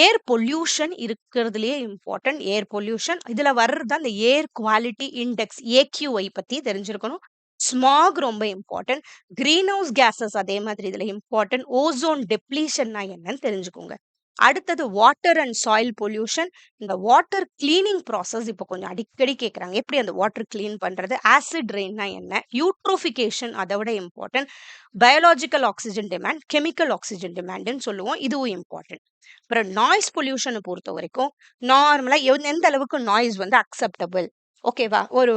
ஏர் பொல்யூஷன் இருக்கிறதுலயே இம்பார்ட்டன்ட். ஏர் பொல்யூஷன் இதுல வர்றது அந்த ஏர் குவாலிட்டி இண்டெக்ஸ் ஏக்யூஐ பத்தி தெரிஞ்சிருக்கணும். ஸ்மாக் ரொம்ப இம்பார்ட்டன்ட். கிரீன் ஹவுஸ் கேஸஸ் அதே மாதிரி இதுல இம்பார்ட்டன்ட். ஓசோன் டெப்ளீஷன்னா என்னன்னு தெரிஞ்சுக்கோங்க. அடுத்தது வாட்டர் அண்ட் சாயில் பொல்யூஷன். இந்த வாட்டர் கிளீனிங் ப்ராசஸ் இப்போ கொஞ்சம் அடிக்கடி கேட்குறாங்க. எப்படி அந்த வாட்டர் கிளீன் பண்றது? ஆசிட் ரெயின்னா என்ன? யூட்ரோஃபிகேஷன் அதை விட important. Biological oxygen demand, chemical oxygen டிமாண்ட்னு சொல்லுவோம். இதுவும் இம்பார்ட்டன்ட். அப்புறம் நாய்ஸ் பொல்யூஷனை பொறுத்த வரைக்கும் நார்மலா எந்த அளவுக்கு நாய்ஸ் வந்து அக்செப்டபிள், ஓகேவா? ஒரு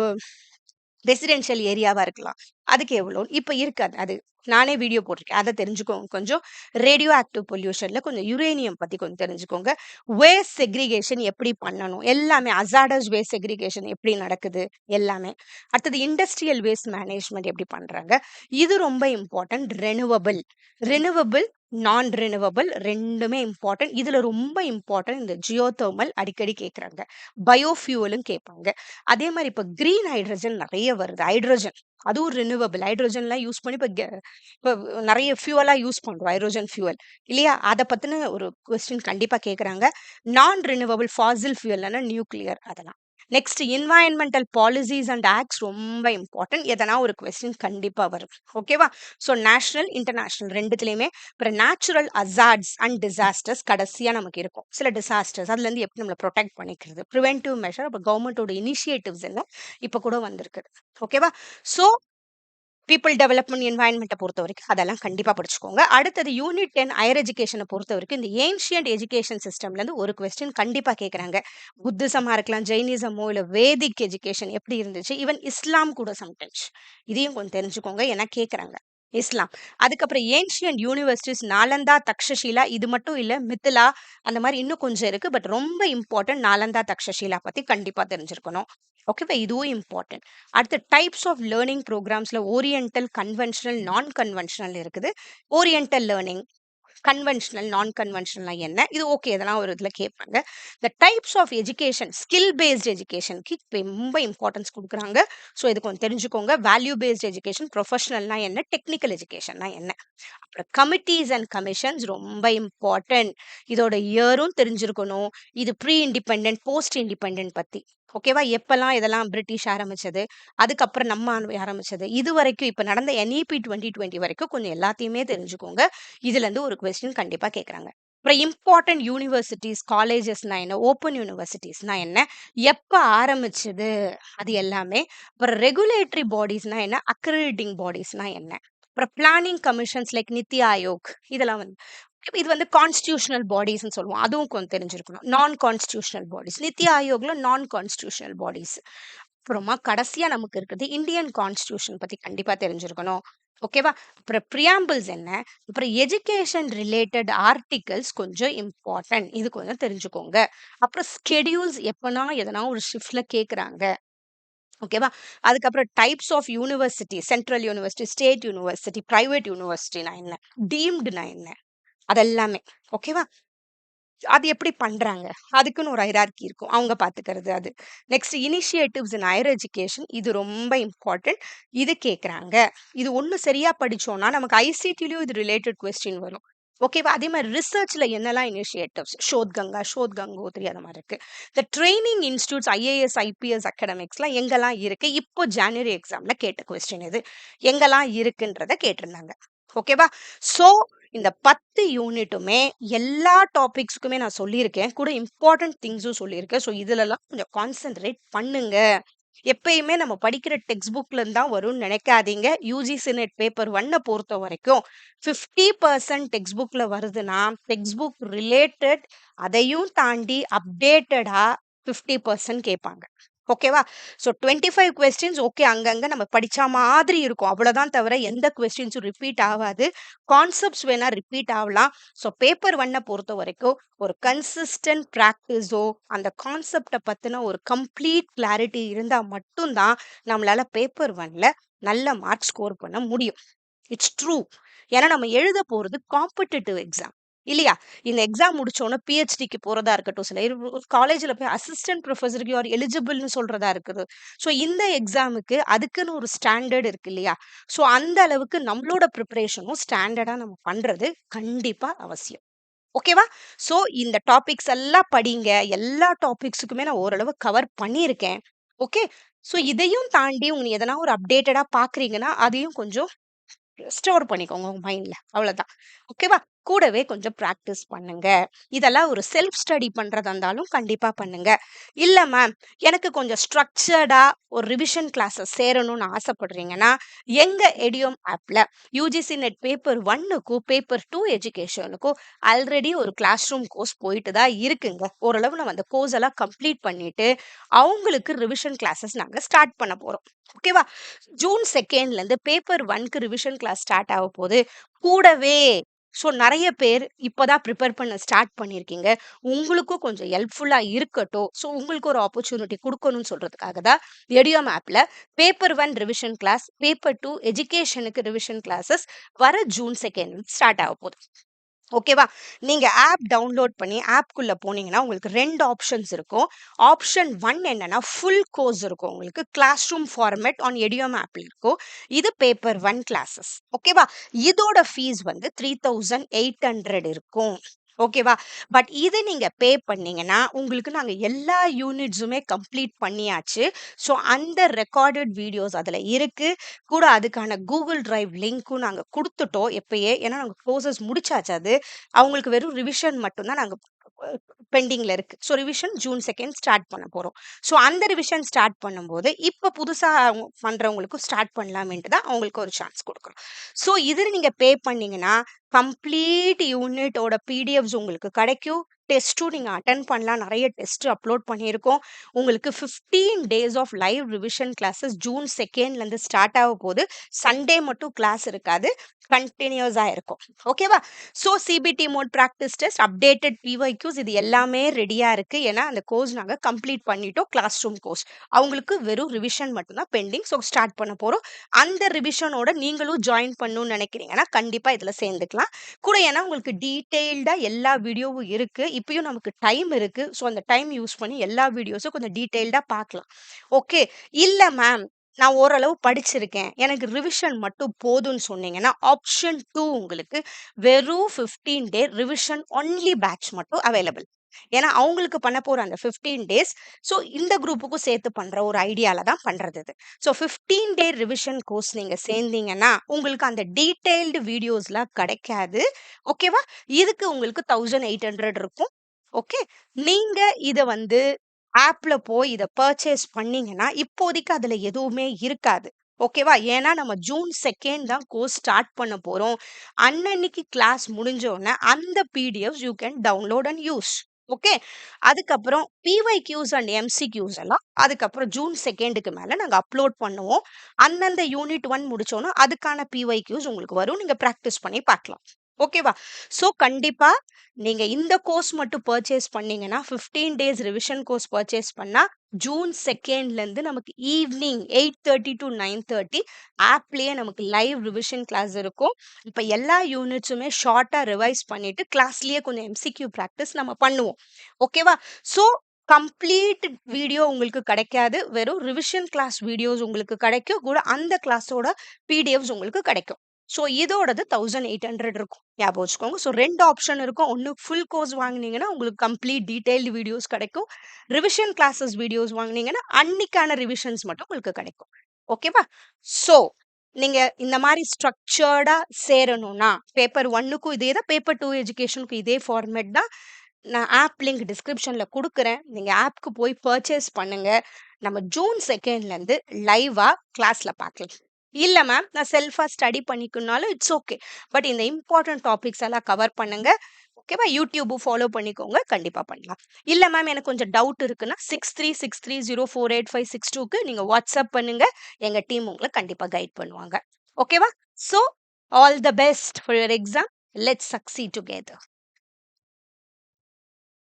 ரெசிடென்ஷியல் ஏரியாவா இருக்கலாம். அதுக்கு எவ்வளோ? இப்ப இருக்காது. அது நானே வீடியோ போட்டிருக்கேன். அத தெரிஞ்சுக்கோங்க கொஞ்சம். ரேடியோ ஆக்டிவ் பொல்யூஷன்ல கொஞ்சம் யுரேனியம் பத்தி கொஞ்சம் தெரிஞ்சுக்கோங்க. வேஸ்ட் செக்ரிகேஷன் எப்படி பண்ணணும்? எல்லாமே ஹசார்டஸ் வேஸ்ட் செக்ரிகேஷன் எப்படி நடக்குது? எல்லாமே. அடுத்தது இண்டஸ்ட்ரியல் வேஸ்ட் மேனேஜ்மென்ட் எப்படி பண்றாங்க? இது ரொம்ப இம்பார்ட்டன்ட். ரினிவபிள், நான் ரினிவபிள் 2மே இம்பார்ட்டன்ட். இதுல ரொம்ப இம்பார்ட்டன்ட் இந்த ஜியோதெர்மல் அடிக்கடி கேட்கறாங்க. பயோஃபியூவலும் கேட்பாங்க. அதே மாரி இப்ப கிரீன் ஹைட்ரஜன் நெறைய வருது. ஹைட்ரஜன் அதுவும் ரினிவபிள். ஹைட்ரஜன்லாம் யூஸ் பண்ணி இப்ப நெறைய ஃபியூவலா யூஸ் பண்றோம். ஹைட்ரஜன் ஃபியூவல் இல்லையா? அத பத்தின ஒரு கொஸ்டின் கண்டிப்பா கேட்கறாங்க. நான் ரினிவபிள் ஃபாசில் ஃபியூவல்னா நியூக்ளியர் அதெல்லாம். Next environmental policies and acts ரொம்ப இம்பார்ட்டன்ட். எதனா ஒரு கொஸ்டின் கண்டிப்பா வரும். ஓகேவா? ஸோ நேஷனல், இன்டர்நேஷனல் 2த்துலயுமே. அப்புறம் நேச்சுரல் அசார்ட்ஸ் அண்ட் டிசாஸ்டர்ஸ் கடைசியா நமக்கு இருக்கும். சில டிசாஸ்டர்ஸ் அதுலேருந்து எப்படி நம்மள ப்ரொடெக்ட் பண்ணிக்கிறது? பிரிவென்டிவ் மெஷர் அப்ப கவர்மெண்ட்டோட இனிஷியேட்டிவ்ஸ் என்ன? இப்ப கூட வந்திருக்கு. ஓகேவா? ஸோ பீப்பிள் டெவலப்மெண்ட் என்வைரன்மெண்ட்டை பொறுத்த வரைக்கும் அதெல்லாம் கண்டிப்பா படிச்சுக்கோங்க. அடுத்தது யூனிட் 10 ஹையர் எஜுகேஷனை பொறுத்த வரைக்கும் இந்த ஏன்ஷியன்ட் எஜுகேஷன் சிஸ்டம்ல இருந்து ஒரு கொஸ்டின் கண்டிப்பா கேட்கறாங்க. புத்திசமா இருக்கலாம், ஜெயினிசமோ இல்ல வேதிக் எஜுகேஷன் எப்படி இருந்துச்சு? ஈவன் இஸ்லாம் கூட சம்டைம்ஸ். இதையும் கொஞ்சம் தெரிஞ்சுக்கோங்க. ஏன்னா கேட்கறாங்க. இஸ்லாம். அதுக்கப்புறம் ஏன்ஷியன்ட் யூனிவர்சிட்டிஸ் நாலந்தா, தக்ஷஷீலா இது மட்டும் இல்ல, மித்திலா அந்த மாதிரி இன்னும் கொஞ்சம் இருக்கு. பட் ரொம்ப இம்பார்ட்டன்ட் நாலந்தா, தக்ஷஷீலா பத்தி கண்டிப்பா தெரிஞ்சிருக்கணும். ஓகேவா? இதுவும் இம்பார்ட்டன்ட். அடுத்து டைப்ஸ் ஆஃப் லேர்னிங் ப்ரோக்ராம்ஸ்ல ஓரியண்டல், கன்வென்ஷனல், நான் கன்வென்ஷனல் இருக்குது. Oriental learning, conventional, non conventional என்ன? இது ஓகே. இதெல்லாம் ஒரு இதுல கேட்பாங்க. இந்த types of education, skill based எஜுகேஷனுக்கு ரொம்ப இம்பார்ட்டன்ஸ் குடுக்குறாங்க. ஸோ இது கொஞ்சம் தெரிஞ்சுக்கோங்க. வேல்யூ பேஸ்ட் எஜுகேஷன், ப்ரொஃபஷனல்னா என்ன? டெக்னிக்கல் எஜுகேஷன்னா என்ன? அப்புறம் கமிட்டீஸ் அண்ட் கமிஷன்ஸ் ரொம்ப இம்பார்ட்டன்ட். இதோட இயரும் தெரிஞ்சிருக்கணும். இது ப்ரீ இண்டிபெண்டன்ட், போஸ்ட் இண்டிபெண்டன்ட் பத்தி. ஓகேவா? எப்பலாம் இதெல்லாம் பிரிட்டிஷ் ஆரம்பிச்சது, அதுக்கப்புறம் நம்ம ஆரம்பிச்சது, இது வரைக்கும் இப்ப நடந்த NEP 2020 வரைக்கும் கொஞ்சம் எல்லாத்தையுமே தெரிஞ்சுக்கோங்க. இதுல இருந்து ஒரு கொஸ்டின் கண்டிப்பா கேட்கறாங்க. அப்புறம் இம்பார்ட்டன்ட் யூனிவர்சிட்டிஸ், காலேஜஸ்னா என்ன? ஓப்பன் யூனிவர்சிட்டிஸ்னா என்ன? எப்ப ஆரம்பிச்சது? அது எல்லாமே. அப்புறம் ரெகுலேட்டரி பாடிஸ்னா என்ன? அக்ரிடிட்டிங் பாடிஸ்னா என்ன? அப்புறம் planning commissions like NITI Aayog இதெல்லாம் வந்து இது வந்து கான்ஸ்டிடியூஷனல் பாடிஸ்ன்னு சொல்லுவோம். அதுவும் கொஞ்சம் தெரிஞ்சிருக்கணும். நான் கான்ஸ்டிடியூஷனல் பாடிஸ். நித்தி ஆயோக்ல நான் கான்ஸ்டிடியூஷனல் பாடிஸ். அப்புறமா கடைசியா நமக்கு இருக்குது இந்தியன் கான்ஸ்டிடியூஷன் பத்தி கண்டிப்பா தெரிஞ்சிருக்கணும். ஓகேவா? அப்புறம் பிரியாம்பிள்ஸ் என்ன? அப்புறம் எஜுகேஷன் ரிலேட்டட் ஆர்டிகல்ஸ் கொஞ்சம் இம்பார்ட்டன்ட். இது கொஞ்சம் தெரிஞ்சுக்கோங்க. அப்புறம் ஸ்கெடியூல்ஸ் எப்பனா எதனா ஒரு ஷிஃப்ட்ல கேட்கறாங்க. ஓகேவா? அதுக்கப்புறம் types of university, central university, state university, private யூனிவர்சிட்டினா என்ன? டீம்டுனா என்ன? அதெல்லாமே. ஓகேவா? அது எப்படி பண்றாங்க? அதுக்குன்னு ஒரு ஹைரார்கி இருக்கும். அவங்க பார்த்துக்கிறது அது. Next initiatives in higher education இது ரொம்ப இம்பார்ட்டன்ட். இது கேட்கறாங்க. இது ஒண்ணு சரியா படிச்சோம்னா நமக்கு ஐசிடிலயும் இது ரிலேட்டட் கொஸ்டின் வரும். ஓகேவா? அதே மாதிரி ரிசர்ச்ல என்னெல்லாம் இனிஷியேட்டிவ்ஸ் ஷோத் கங்கா, ஷோத் கங்கோத்ரி அந்த மாதிரி இருக்கு. இந்த ட்ரெய்னிங் இன்ஸ்டிடியூட்ஸ் ஐஏஎஸ், ஐபிஎஸ் அகாடமிக்ஸ்லாம் எங்கெல்லாம் இருக்கு? இப்போ ஜனவரி எக்ஸாம்ல கேட்ட கொஸ்டின் இது. எங்கெல்லாம் இருக்குன்றத கேட்டிருந்தாங்க. ஓகேவா? சோ இந்த 10 யூனிட்டுமே எல்லா டாபிக்ஸ்க்குமே நான் சொல்லியிருக்கேன். கூட இம்பார்ட்டன்ட் திங்ஸும் சொல்லியிருக்கேன். ஸோ இதுலலாம் கொஞ்சம் கான்சன்ட்ரேட் பண்ணுங்க. எப்பயுமே நம்ம படிக்கிற டெக்ஸ்ட் புக்ல இருந்து தான் வரும்னு நினைக்காதீங்க. யுஜிசி நெட் பேப்பர் 1 பொறுத்த வரைக்கும் 50% டெக்ஸ்ட் புக்ல வருதுன்னா, டெக்ஸ்ட் புக் ரிலேட்டட் அதையும் தாண்டி அப்டேட்டடா 50% கேட்பாங்க. ஓகேவா? ஸோ 25 கொஸ்டின்ஸ் ஓகே அங்கங்க நம்ம படிச்ச மாதிரி இருக்கும். அவ்வளோதான் தவிர எந்த கொஸ்டின்ஸும் ரிப்பீட் ஆவாது. கான்செப்ட்ஸ் வேணா ரிப்பீட் ஆகலாம். ஸோ பேப்பர் 1 பொறுத்த வரைக்கும் ஒரு கன்சிஸ்டன்ட் பிராக்டிஸோ அந்த கான்செப்டை பத்தின ஒரு கம்ப்ளீட் கிளாரிட்டி இருந்தா மட்டும்தான் நம்மளால பேப்பர் 1ல நல்ல மார்க் ஸ்கோர் பண்ண முடியும். It's true. ஏன்னா நம்ம எழுத போறது காம்படிட்டிவ் எக்ஸாம் இல்லையா? இந்த எக்ஸாம் முடிச்சோன்னா பிஹெச்டிக்கு போறதா இருக்கட்டும், சில காலேஜ்ல போய் அசிஸ்டன்ட் ப்ரொஃபஸருக்கு யூஆர் எலிஜிபிள்னு சொல்றதா இருக்குது. ஸோ இந்த எக்ஸாமுக்கு அதுக்குன்னு ஒரு ஸ்டாண்டர்ட் இருக்கு இல்லையா? ஸோ அந்த அளவுக்கு நம்மளோட ப்ரிப்பரேஷனும் ஸ்டாண்டர்டா நம்ம பண்றது கண்டிப்பா அவசியம். ஓகேவா? ஸோ இந்த டாபிக்ஸ் எல்லாம் படிங்க. எல்லா டாபிக்ஸுக்குமே நான் ஓரளவு கவர் பண்ணியிருக்கேன். ஓகே. ஸோ இதையும் தாண்டி நீ எதனா ஒரு அப்டேட்டடா பார்க்குறீங்கன்னா, அதையும் கொஞ்சம் ஸ்டோர் பண்ணிக்கோங்க உங்க மைண்ட்ல. அவ்வளவுதான். ஓகேவா? கூடவே கொஞ்சம் பிராக்டிஸ் பண்ணுங்க. இதெல்லாம் ஒரு செல்ஃப் ஸ்டடி பண்றதா இருந்தாலும் கண்டிப்பா பண்ணுங்க. இல்ல மேம், எனக்கு கொஞ்சம் ஸ்ட்ரக்சர்டா ஒரு ரிவிஷன் கிளாஸஸ் சேரணும்னு ஆசைப்படுறீங்கன்னா, எங்க எடியோம் ஆப்ல யுஜிசி நெட் பேப்பர் 1க்கும் பேப்பர் 2 எஜுகேஷனுக்கும் ஆல்ரெடி ஒரு கிளாஸ் ரூம் கோர்ஸ் போயிட்டு தான் இருக்குங்க. ஓரளவு நம்ம அந்த கோர்ஸ் எல்லாம் கம்ப்ளீட் பண்ணிட்டு, அவங்களுக்கு ரிவிஷன் கிளாஸஸ் நாங்க ஸ்டார்ட் பண்ண போறோம். ஓகேவா? ஜூன் 2ல இருந்து பேப்பர் 1க்கு ரிவிஷன் கிளாஸ் ஸ்டார்ட் ஆக போகுது. கூடவே நெறைய பேர் இப்பதான் ப்ரிப்பேர் பண்ண ஸ்டார்ட் பண்ணியிருக்கீங்க. உங்களுக்கும் கொஞ்சம் ஹெல்ப்ஃபுல்லா இருக்கட்டும். உங்களுக்கு ஒரு ஆப்பர்ச்சுனிட்டி குடுக்கணும்னு சொல்றதுக்காக தான் எடியோம் ஆப்ல பேப்பர் 1 ரிவிஷன் கிளாஸ், பேப்பர் 2 எஜுகேஷனுக்கு ரிவிஷன் கிளாஸஸ் வர ஜூன் 2 ஸ்டார்ட் ஆக போகுது. ஓகேவா? நீங்க ஆப் டவுன்லோட் பண்ணி ஆப்க்குள்ள போனீங்கன்னா, உங்களுக்கு 2 ஆப்ஷன்ஸ் இருக்கும். ஆப்ஷன் 1 என்னன்னா, ஃபுல் கோர்ஸ் இருக்கும். உங்களுக்கு கிளாஸ் ரூம் ஃபார்மேட் ஆன் எடியோம் ஆப்ல இருக்கும். இது பேப்பர் 1 கிளாஸஸ். ஓகேவா? இதோட ஃபீஸ் வந்து 3800 இருக்கும். ஓகேவா? பட் இது நீங்க பே பண்ணீங்கன்னா, உங்களுக்கு நாங்க எல்லா யூனிட்ஸுமே கம்ப்ளீட் பண்ணியாச்சு. அந்த ரெக்கார்டட் வீடியோஸ் அதுல இருக்கு. கூட அதுக்கான கூகுள் டிரைவ் லிங்க்கும் நாங்க குடுத்துட்டோம் எப்பயே. ஏன்னா நாங்க கோர்சஸ் முடிச்சாச்சு அது. அவங்களுக்கு வெறும் ரிவிஷன் மட்டும் தான் நாங்க பெண்டிங்ல இருக்கு. ரிவிஷன் ஜூன் 2 ஸ்டார்ட் பண்ண போறோம். அந்த ரிவிஷன் ஸ்டார்ட் பண்ணும்போது, இப்ப புதுசா பண்றவங்களுக்கும் ஸ்டார்ட் பண்ணலாமேன்ட்டு தான் அவங்களுக்கு ஒரு சான்ஸ் குடுக்குறோம். இதுல நீங்க பே பண்ணீங்கன்னா, கம்ப்ளீட் யூனிட்டோட பிடிஎஃப்ஸ் உங்களுக்கு கிடைக்கும். டெஸ்ட்டும் நீங்க அட்டெண்ட் பண்ணலாம். நெறைய டெஸ்ட் அப்லோட் பண்ணியிருக்கோம். உங்களுக்கு 15 days of live revision classes June 2ல இருந்து ஸ்டார்ட் ஆக போகுது. சண்டே மட்டும் கிளாஸ் இருக்காது. கன்டினியூஸா இருக்கும். ஓகேவா? CBT mode practice test, updated PYQs இது எல்லாமே ரெடியா இருக்கு. ஏன்னா அந்த கோர்ஸ் நாங்க கம்ப்ளீட் பண்ணிட்டோம். Class room course. அவங்களுக்கு வெறும் ரிவிஷன் மட்டும் தான் பெண்டிங். ஸ்டார்ட் பண்ண போறோம். அந்த ரிவிஷனோட நீங்களும் ஜாயின் பண்ணணும்னு நினைக்கிறீங்கன்னா, கண்டிப்பா இதுல சேர்ந்துக்கலாம். கூட ஏன்னா உங்களுக்கு டீடைல்டா எல்லா வீடியோவும் இருக்கு. இப்பயும் நமக்கு டைம் இருக்கு. அந்த டைம் யூஸ் பண்ணி எல்லா வீடியோஸும் கொஞ்சம் டீடைல்டா பார்க்கலாம். ஓகே. இல்ல மேம், நான் ஓரளவு படிச்சிருக்கேன். எனக்கு ரிவிஷன் மட்டும் போதும்னு சொன்னீங்கன்னா, ஆப்ஷன் 2 உங்களுக்கு வெறும் 15 டே ரிவிஷன் ஒன்லி பேட்ச் மட்டும் அவைலபிள். ஏன்னா, அவங்களுக்கு பண்ண போற அந்த 15 டேஸ், இந்த குரூப்புக்கும் சேர்த்து பண்ற ஒரு ஐடியால தான் பண்றது இது. 15 டே ரிவிஷன் கோர்ஸ் நீங்க சேர்ந்தீங்கன்னா, உங்களுக்கு அந்த டீடைல்டு வீடியோஸ்லாம் கிடைக்காது. ஓகேவா? இதுக்கு உங்களுக்கு 1800 இருக்கும். ஓகே. நீங்க இத வந்து ஆப்ல போய் இத பர்ச்சேஸ் பண்ணீங்கன்னா, இப்போதைக்கு அதுல எதுவுமே இருக்காது. ஓகேவா? ஏன்னா நம்ம ஜூன் 2 தான் கோர்ஸ் ஸ்டார்ட் பண்ண போறோம். அன்னன்னைக்கு கிளாஸ் முடிஞ்சோனே அந்த PDFs you can download and use. Okay. அதுக்கப்புறம் பிஒய்க்யூஸ் அண்ட் எம்சிக்யூஸ் எல்லாம் அதுக்கப்புறம் ஜூன் 2க்கு மேல நாங்க அப்லோட் பண்ணுவோம். அந்தந்த யூனிட் 1 முடிச்சோனா அதுக்கான பிஒய்க்யூஸ் உங்களுக்கு வரும். நீங்க பிராக்டிஸ் பண்ணி பார்க்கலாம். ஓகேவா? கண்டிப்பா நீங்க இந்த கோர்ஸ் மட்டும் பர்ச்சேஸ் பண்ணீங்கன்னா, 15 டேஸ் ரிவிஷன் கோர்ஸ் பர்ச்சேஸ் பண்ணா, ஜூன் 2ல இருந்து நமக்கு ஈவினிங் 8:30 to 9:30 ஆப்லயே நமக்கு லைவ் ரிவிஷன் கிளாஸ் இருக்கும். இப்ப எல்லா யூனிட்ஸுமே ஷார்ட்டா ரிவைஸ் பண்ணிட்டு, கிளாஸ்லயே கொஞ்சம் எம்சிக்யூ பிராக்டிஸ் நம்ம பண்ணுவோம். ஓகேவா? ஸோ கம்ப்ளீட் வீடியோ உங்களுக்கு கிடைக்காது. வெறும் ரிவிஷன் கிளாஸ் வீடியோஸ் உங்களுக்கு கிடைக்கும். கூட அந்த கிளாஸோட பிடிஎஃப்ஸ் உங்களுக்கு கிடைக்கும். இதோடது 1800 இருக்கும். ஞாபகம் வச்சுக்கோங்க. 2 ஆப்ஷன் இருக்கும். ஒண்ணு ஃபுல் கோர்ஸ் வாங்குனீங்கன்னா, உங்களுக்கு கம்ப்ளீட் டீடைல்டு வீடியோஸ் கிடைக்கும். ரிவிஷன் கிளாஸஸ் வீடியோஸ் வாங்குனீங்கன்னா, அன்னைக்கான ரிவிஷன்ஸ் மட்டும் உங்களுக்கு கிடைக்கும். ஓகேவா? ஸோ நீங்க இந்த மாரி ஸ்ட்ரக்சர்டா சேரணும்னா, பேப்பர் 1க்கும் இதே தான், பேப்பர் 2 எஜுகேஷனுக்கும் இதே ஃபார்மேட் தான். நான் ஆப் லிங்க் டிஸ்கிரிப்ஷன்ல குடுக்குறேன். நீங்க ஆப்க்கு போய் பர்ச்சேஸ் பண்ணுங்க. நம்ம ஜூன் 2லேருந்து லைவா கிளாஸ்ல பார்க்கலாம். இல்ல மேம் நான் செல்ஃபா ஸ்டடி பண்ணிக்கணும்னாலும் இட்ஸ் ஓகே. பட் இந்த இம்பார்ட்டன்ட் டாபிக்ஸ் எல்லாம் கவர் பண்ணுங்க. ஓகேவா? யூடியூப் ஃபாலோ பண்ணிக்கோங்க. கண்டிப்பா பண்ணலாம். இல்ல மேம் எனக்கு கொஞ்சம் டவுட் இருக்குன்னா 6363048562க்கு நீங்க வாட்ஸ்அப் பண்ணுங்க. எங்க டீம் உங்கள கண்டிப்பா கைட் பண்ணுவாங்க. ஓகேவா? So all the best for your exam. Let's succeed together.